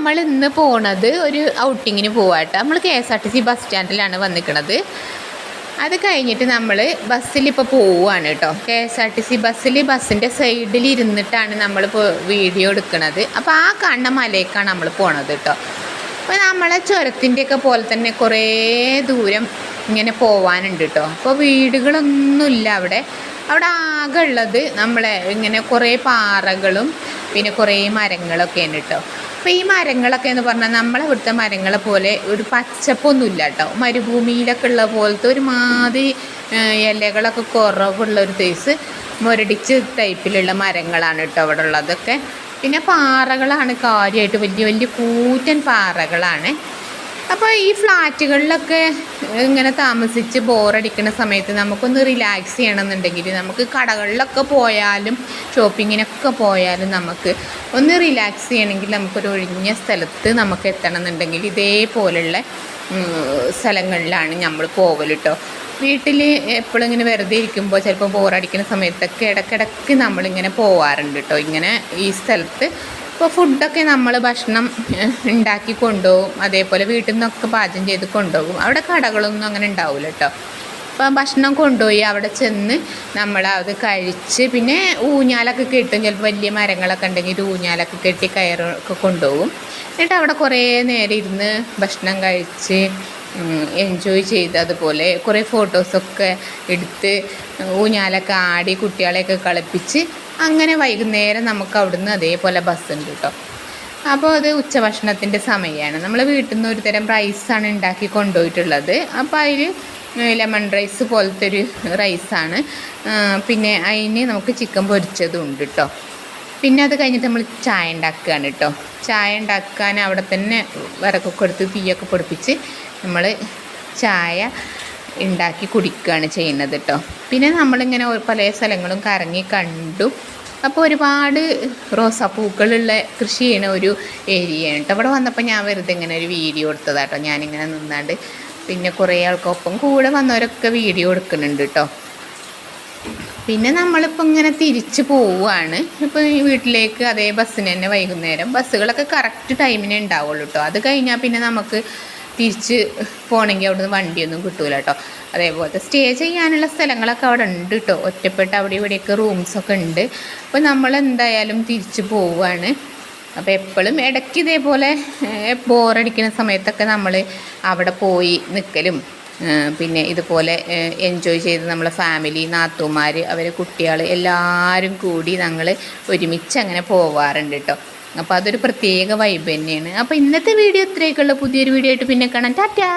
നമ്മൾ ഇന്ന് പോണത് ഒരു ഔട്ടിങ്ങിന് പോവാട്ടോ. നമ്മൾ KSRTC ബസ് സ്റ്റാൻഡിലാണ് വന്നിരിക്കുന്നത്. അത് കഴിഞ്ഞിട്ട് നമ്മൾ ബസ്സിലിപ്പോൾ പോവുകയാണ് കേട്ടോ. KSRTC ബസ്സിൻ്റെ സൈഡിൽ ഇരുന്നിട്ടാണ് നമ്മളിപ്പോൾ വീഡിയോ എടുക്കുന്നത്. അപ്പോൾ ആ കാണുന്ന മലയ്ക്കാണ് നമ്മൾ പോണത് കേട്ടോ. അപ്പോൾ നമ്മളെ ചുരത്തിൻ്റെയൊക്കെ പോലെ തന്നെ കുറേ ദൂരം ഇങ്ങനെ പോവാനുണ്ട് കേട്ടോ. അപ്പോൾ വീടുകളൊന്നുമില്ല അവിടെ ആകെ ഉള്ളത് നമ്മളെ ഇങ്ങനെ കുറേ പാറകളും പിന്നെ കുറേ മരങ്ങളൊക്കെയാണ് കേട്ടോ. അപ്പോൾ ഈ മരങ്ങളൊക്കെ എന്ന് പറഞ്ഞാൽ നമ്മളെ ഇവിടുത്തെ മരങ്ങളെ പോലെ ഒരു പച്ചപ്പൊന്നുമില്ല കേട്ടോ. മരുഭൂമിയിലൊക്കെ ഉള്ള പോലത്തെ ഒരുമാതിരി ഇലകളൊക്കെ കുറവുള്ള ഒരു സൈസ് മുരടിച്ച് ടൈപ്പിലുള്ള മരങ്ങളാണ് കേട്ടോ അവിടെ ഉള്ളതൊക്കെ. പിന്നെ പാറകളാണ് കാര്യമായിട്ട്, വലിയ വലിയ കൂറ്റൻ പാറകളാണ്. അപ്പോൾ ഈ ഫ്ലാറ്റുകളിലൊക്കെ ഇങ്ങനെ താമസിച്ച് ബോറടിക്കുന്ന സമയത്ത് നമുക്കൊന്ന് റിലാക്സ് ചെയ്യണമെന്നുണ്ടെങ്കിൽ നമുക്ക് കടകളിലൊക്കെ പോയാലും ഷോപ്പിങ്ങിനൊക്കെ പോയാലും നമുക്ക് ഒന്ന് റിലാക്സ് ചെയ്യണമെങ്കിൽ നമുക്കൊരു ഒഴിഞ്ഞ സ്ഥലത്ത് നമുക്ക് എത്തണം എന്നുണ്ടെങ്കിൽ ഇതേപോലുള്ള സ്ഥലങ്ങളിലാണ് നമ്മൾ പോകൽ കേട്ടോ. വീട്ടിൽ എപ്പോഴും ഇങ്ങനെ വെറുതെ ഇരിക്കുമ്പോൾ ചിലപ്പോൾ ബോറടിക്കുന്ന സമയത്തൊക്കെ ഇടയ്ക്കിടയ്ക്ക് നമ്മളിങ്ങനെ പോവാറുണ്ട് കേട്ടോ ഇങ്ങനെ ഈ സ്ഥലത്ത്. ഇപ്പോൾ ഫുഡൊക്കെ നമ്മൾ ഭക്ഷണം ഉണ്ടാക്കി കൊണ്ടുപോകും, അതേപോലെ വീട്ടിൽ നിന്നൊക്കെ പാചകം ചെയ്ത് കൊണ്ടുപോകും. അവിടെ കടകളൊന്നും അങ്ങനെ ഉണ്ടാവില്ല കേട്ടോ. അപ്പോൾ ഭക്ഷണം കൊണ്ടുപോയി അവിടെ ചെന്ന് നമ്മൾ അത് കഴിച്ച് പിന്നെ ഊഞ്ഞാലൊക്കെ കെട്ടും. ചിലപ്പോൾ വലിയ മരങ്ങളൊക്കെ ഉണ്ടെങ്കിൽ ഊഞ്ഞാലൊക്കെ കെട്ടി കയറൊക്കെ കൊണ്ടുപോകും. എന്നിട്ട് അവിടെ കുറേ നേരം ഇരുന്ന് ഭക്ഷണം കഴിച്ച് എൻജോയ് ചെയ്ത് അതുപോലെ കുറേ ഫോട്ടോസൊക്കെ എടുത്ത് ഊഞ്ഞാലൊക്കെ ആടി കുട്ടികളെയൊക്കെ കളിപ്പിച്ച് അങ്ങനെ വൈകുന്നേരം നമുക്ക് അവിടുന്ന് അതേപോലെ ബസ്സുണ്ട് കേട്ടോ. അപ്പോൾ അത് ഉച്ചഭക്ഷണത്തിൻ്റെ സമയമാണ്. നമ്മൾ വീട്ടിൽ നിന്ന് ഒരു തരം റൈസാണ് ഉണ്ടാക്കി കൊണ്ടുപോയിട്ടുള്ളത്. അപ്പോൾ അതിൽ ലെമൺ റൈസ് പോലത്തെ ഒരു റൈസാണ്. പിന്നെ അതിന് നമുക്ക് ചിക്കൻ പൊരിച്ചതും ഉണ്ട് കേട്ടോ. പിന്നെ അത് കഴിഞ്ഞിട്ട് നമ്മൾ ചായ ഉണ്ടാക്കുകയാണ് കേട്ടോ. ചായ ഉണ്ടാക്കാൻ അവിടെ തന്നെ വിറകൊക്കെ എടുത്ത് തീയൊക്കെ പൊടിപ്പിച്ച് നമ്മൾ ചായ ഉണ്ടാക്കി കുടിക്കുകയാണ് ചെയ്യുന്നത് കേട്ടോ. പിന്നെ നമ്മളിങ്ങനെ പല സ്ഥലങ്ങളും കറങ്ങി കണ്ടു. അപ്പോൾ ഒരുപാട് റോസാപ്പൂക്കളുള്ള കൃഷി ചെയ്യണ ഒരു ഏരിയയാണ് കേട്ടോ. അവിടെ വന്നപ്പോൾ ഞാൻ വെറുതെ ഇങ്ങനെ ഒരു വീഡിയോ എടുത്തതാട്ടോ. ഞാനിങ്ങനെ നിന്നാണ്ട് പിന്നെ കുറേ ആൾക്കൊപ്പം കൂടെ വന്നവരൊക്കെ വീഡിയോ എടുക്കുന്നുണ്ട് കേട്ടോ. പിന്നെ നമ്മളിപ്പോൾ ഇങ്ങനെ തിരിച്ച് പോവുകയാണ്. ഇപ്പോൾ ഈ വീട്ടിലേക്ക് അതേ ബസ്സിന് തന്നെ വൈകുന്നേരം ബസ്സുകളൊക്കെ കറക്റ്റ് ടൈമിനെ ഉണ്ടാവുള്ളൂ കേട്ടോ. അത് കഴിഞ്ഞാൽ പിന്നെ നമുക്ക് തിരിച്ച് പോകണമെങ്കിൽ അവിടുന്ന് വണ്ടിയൊന്നും കിട്ടൂല കേട്ടോ. അതേപോലത്തെ സ്റ്റേ ചെയ്യാനുള്ള സ്ഥലങ്ങളൊക്കെ അവിടെ ഉണ്ട് കേട്ടോ. ഒറ്റപ്പെട്ട് അവിടെ ഇവിടെയൊക്കെ റൂംസൊക്കെ ഉണ്ട്. അപ്പോൾ നമ്മൾ എന്തായാലും തിരിച്ച് പോവുകയാണ്. അപ്പോൾ എപ്പോഴും ഇടയ്ക്ക് ഇതേപോലെ ബോറടിക്കുന്ന സമയത്തൊക്കെ നമ്മൾ അവിടെ പോയി നിൽക്കലും പിന്നെ ഇതുപോലെ എൻജോയ് ചെയ്ത് നമ്മളെ ഫാമിലി, നാത്തൂമാർ, അവരെ കുട്ടികൾ എല്ലാവരും കൂടി ഞങ്ങൾ ഒരുമിച്ച് അങ്ങനെ പോവാറുണ്ട് കേട്ടോ. അപ്പോൾ അതൊരു പ്രത്യേക വൈബ് തന്നെയാണ്. അപ്പോൾ ഇന്നത്തെ വീഡിയോ ഇത്രയൊക്കെയുള്ള. പുതിയൊരു വീഡിയോ ആയിട്ട് പിന്നെ കാണാം. ടാറ്റാ.